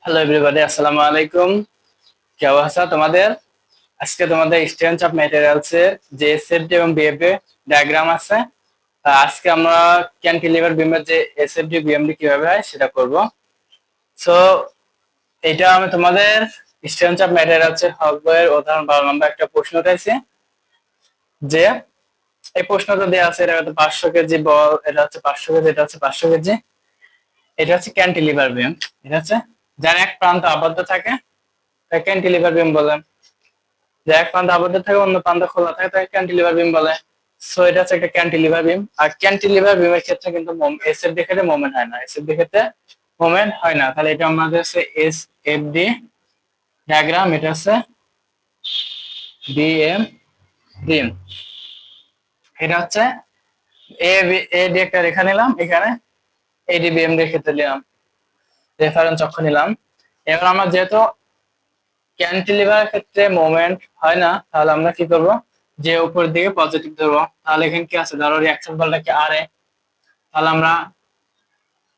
Hello everybody, আসসালামু আলাইকুম। কি অবস্থা তোমাদের? আজকে তোমাদের স্ট্রেংথ অফ ম্যাটেরিয়ালস এর যে এসএফডি এবং বিএফডি ডায়াগ্রাম আছে, আজকে আমরা ক্যান্টিলিভার বিমের যে এসএফডি বিএমডি কিভাবে হয় সেটা করব। সো এটা আমি তোমাদের স্ট্রেংথ অফ ম্যাটেরিয়ালস এর হক বইয়ের উদাহরণ 12 নম্বর একটা প্রশ্ন উঠাইছি। যে এই প্রশ্নটা দেওয়া আছে, এটা হচ্ছে 500 কেজি বল, এটা হচ্ছে 500 কেজি, এটা হচ্ছে 500 কেজি। এটা হচ্ছে ক্যান্টিলিভার বিম। এটা হচ্ছে যার এক প্রান্ত আবদ্ধ থাকে তাকে ক্যান্টিলিভার বিম বলে। যে এক প্রান্ত আবদ্ধ থাকে অন্য প্রান্ত খোলা থাকে তাকে ক্যান্টিলিভার বিম বলে। সো এটা হচ্ছে একটা ক্যান্টিলিভার বিম। আর ক্যান্টিলিভার বিমের ক্ষেত্রে কিন্তু এসএফডি ক্ষেত্রে মোমেন্ট হয় না, এসএফডি ক্ষেত্রে মোমেন্ট হয় না। তাহলে এটা আমাদের হচ্ছে এস এফ ডি ডায়াগ্রাম, এটা হচ্ছে বিএম বিম। এটা হচ্ছে এ এ ডি একটা রেখা নিলাম, এখানে এডি বিএম এর ক্ষেত্রে নিলাম রেফারেন্স অক্ষ নিলাম। এবার আমরা যেহেতু ক্যান্টিলিভার ক্ষেত্রে মোমেন্ট হয় না, তাহলে আমরা কি করব, যে উপরের দিকে পজিটিভ ধরবো। তাহলে এখানে কি আছে, ধরো রিঅ্যাকশন বলটা কি আর এ, তাহলে আমরা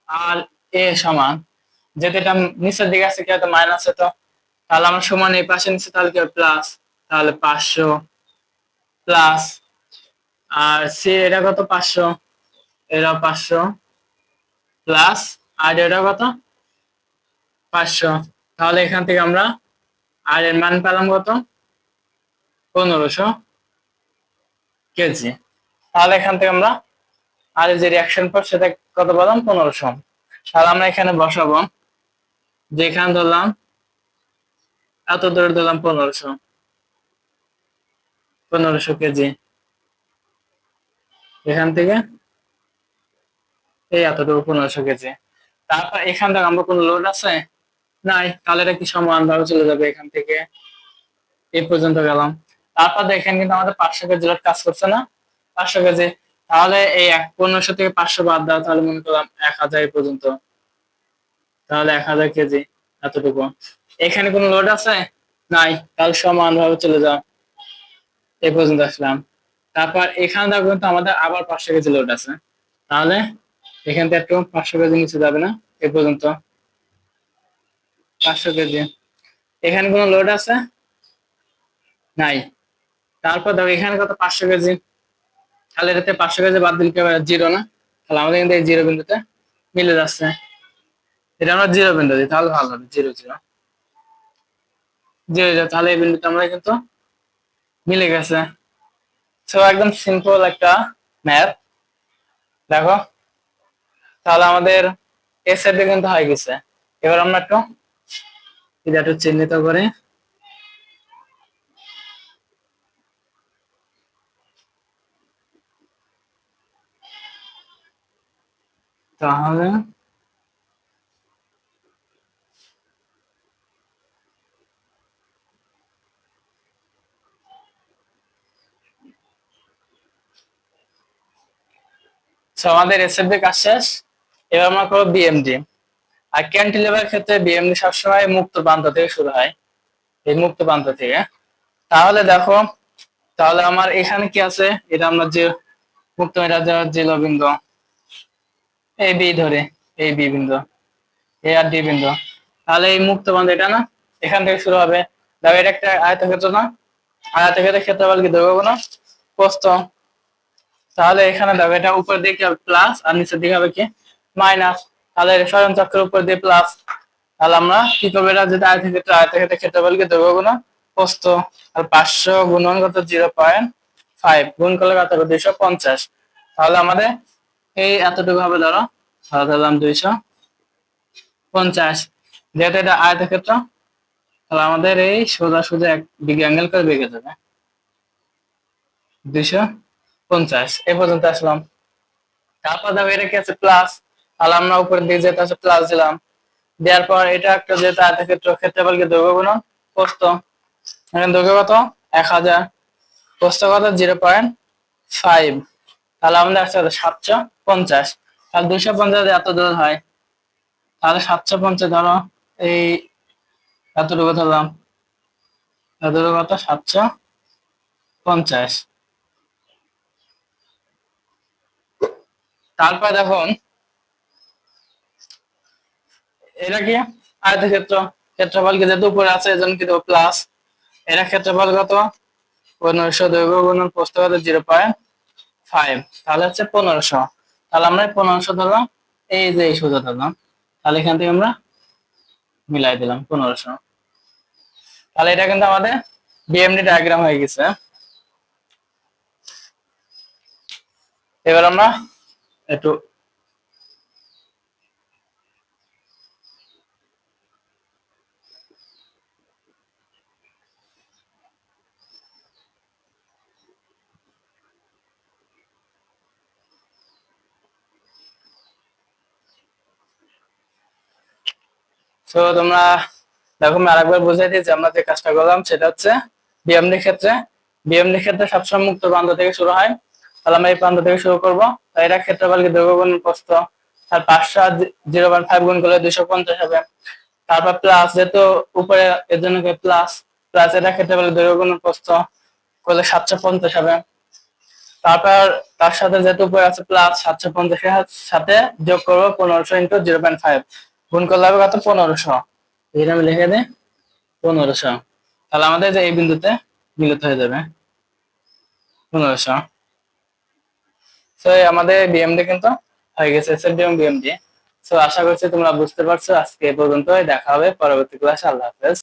আর এ সমান, যেহেতু এটা নিচের দিকে আছে কি হয়তো মাইনাস হতো, তাহলে আমরা সমান এই পাশে নিচে তাহলে কি প্লাস, তাহলে 500 প্লাস। আর সি এটা কত 500, এটা 500 প্লাস, আর এটা কত 500। তাহলে এখান থেকে আমরা আর এর মান পেলাম কত, 1500 কেজি। তাহলে এখান থেকে আমরা আর যে রিয়াকশন পর সেটা কত বললাম, 1500। তাহলে আমরা এখানে বসাবো, যেখানে ধরলাম এত দূরে ধরলাম 1500 কেজি, এখান থেকে এই এতটুকু 1500 কেজি। তারপর এখান থেকে আমরা কোনো লোড আছে নাই, তাহলে এটা কি সমান ভাবে চলে যাবে, এখান থেকে এই পর্যন্ত গেলাম। তারপর দেখেন কিন্তু আমাদের 500 কেজি লোড কাজ করছে না, 500 কেজি। তাহলে এই 1500 থেকে 500 বাদ দাও, তাহলে মনে করলাম 1000 পর্যন্ত, তাহলে 1000 কেজি এতটুকু। এখানে কোনো লোড আছে নাই, তাহলে সমান ভাবে চলে যাও, এই পর্যন্ত আসলাম। তারপর এখানে দেখো কিন্তু আমাদের আবার 500 কেজি লোড আছে, তাহলে এখান থেকে একটু 500 কেজি নিচে যাবে না, এই পর্যন্ত 500 কেজি। এখানে কোনো লোড আছে নাই। তারপর দেখো এখানে কত 500 কেজি, তাহলে এটাতে 500 কেজি বাদ দিলে কি হবে, জিরো না? তাহলে আমাদের কিন্তু এই জিরো বিন্দুতে মিলে যাচ্ছে। এটা আমরা জিরো বিন্দু দিই, তাহলে ভালো হবে, জিরো জিরো জিরো জিরো, তাহলে এই বিন্দুতে আমরা কিন্তু মিলে গেছে। সো একদম সিম্পল একটা ম্যাথ। দেখো তাহলে আমাদের এর সাথে কিন্তু হয়ে গেছে। এবার আমরা একটু এটা একটু চিহ্নিত করি, তাহলে আমাদের এসএফবি কাজ শেষ। এবার আমরা করবো বিএমডি। আর ক্যান্টিলিভার ক্ষেত্রে বিএমডি সবসময় মুক্ত প্রান্ত থেকে শুরু হয়, এই মুক্ত প্রান্ত থেকে। তাহলে দেখো, তাহলে আমার এখানে কি আছে, এটা আমরা যে মুক্ত, এটা জিরো বিন্দু, এই বি ধরে, এই বি বিন্দু, এ আর ডি বিন্দু। তাহলে এই মুক্ত প্রান্ত এটা না, এখান থেকে শুরু হবে। দেখো এটা একটা আয়তক্ষেত্র না, আয়তক্ষেত্রের ক্ষেত্রফল কি দৈর্ঘ্য গুণ প্রস্থ। তাহলে এখানে দেখো এটা উপর দিকে হবে প্লাস আর নিচের দিকে হবে কি মাইনাস। তাহলে স্মরণ চক্রের উপর দিয়ে প্লাস। তাহলে আমরা কি করবো, এটা যেটা আয়তক্ষেত্রের ক্ষেত্রফল কি দৈর্ঘ্য গুণ প্রস্থ। আর 500 গুণন কত 0.5 গুণ করলে কত হবে 250। তাহলে আমাদের এই এতটুকু হবে, ধরো ধরলাম 250। যেহেতু এটা আয়তক্ষেত্র, তাহলে আমাদের এই সোজা সোজা এক ডিগ্রি অ্যাঙ্গেল করে বেঁকে যাবে 250। এ পর্যন্ত আসলাম। তারপর দেখো এটা কি আছে প্লাস, তাহলে আমরা উপরের দিকে যেটা আছে প্লাস দিলাম। দেওয়ার পর এটা একটা যেটা আয়তক্ষেত্র, ক্ষেত্রফল কি দৈর্ঘ্য গুণ প্রস্থ। এখানে দৈর্ঘ্য কত 1000, প্রস্থ কত 0.5। তাহলে আমাদের আসছে 750। তাহলে 250 এত দূর হয়, তাহলে 750 ধরো এই এতটুকু ধরলাম, এতটুকু কত 750। তারপর দেখুন এটা কি আয়তক্ষেত্র ক্ষেত্রফল কি যেহেতু উপরে আছে এজন্য কি দেবো প্লাস। এর ক্ষেত্রফল কত 1500, দৈর্ঘ্য গুণন প্রস্থ কত 0.5, তাহলে হচ্ছে 1500। তাহলে আমরা 1500 ধরলাম, এই যে এই সোজা ধরলাম, তাহলে এখান থেকে আমরা মিলাই দিলাম 1500। তাহলে এটা কিন্তু আমাদের বিএমডি ডায়াগ্রাম হয়ে গেছে। এবার আমরা একটু তোমরা দেখো আমি আরেকবার বুঝাই দিই যে আমরা যে কাজটা করলাম সেটা হচ্ছে বিএমডি ক্ষেত্রে সবসময় মুক্ত প্রান্ত থেকে শুরু হয়। তাহলে আমরা এই প্রান্ত থেকে শুরু করবো। এটা ক্ষেত্রফল কি দৈর্ঘ্য গুণ প্রস্থ, তার 500 0.5 গুণ করলে 250 হবে। তারপর প্লাস, যেহেতু উপরে এর জন্য প্লাস, এটা ক্ষেত্রফল দৈর্ঘ্য গুণ প্রস্থ করলে 750 হবে। তারপর তার সাথে যেহেতু উপরে আছে প্লাস 750 এর সাথে যোগ করবো 1500 ইন্টু 0.5 গুণ করলে হবে কত 1500। এটা আমি লিখে দিই 1500। তাহলে আমাদের যে এই বিন্দুতে মিলিত হয়ে যাবে 1500। তো আমাদের বিএমডি কিন্তু হয়ে গেছে, এসএফডি এবং বিএমডি। তো আশা করছি তোমরা বুঝতে পারছো। আজকে এই পর্যন্তই, দেখা হবে পরবর্তী ক্লাসে। আল্লাহ হাফেজ।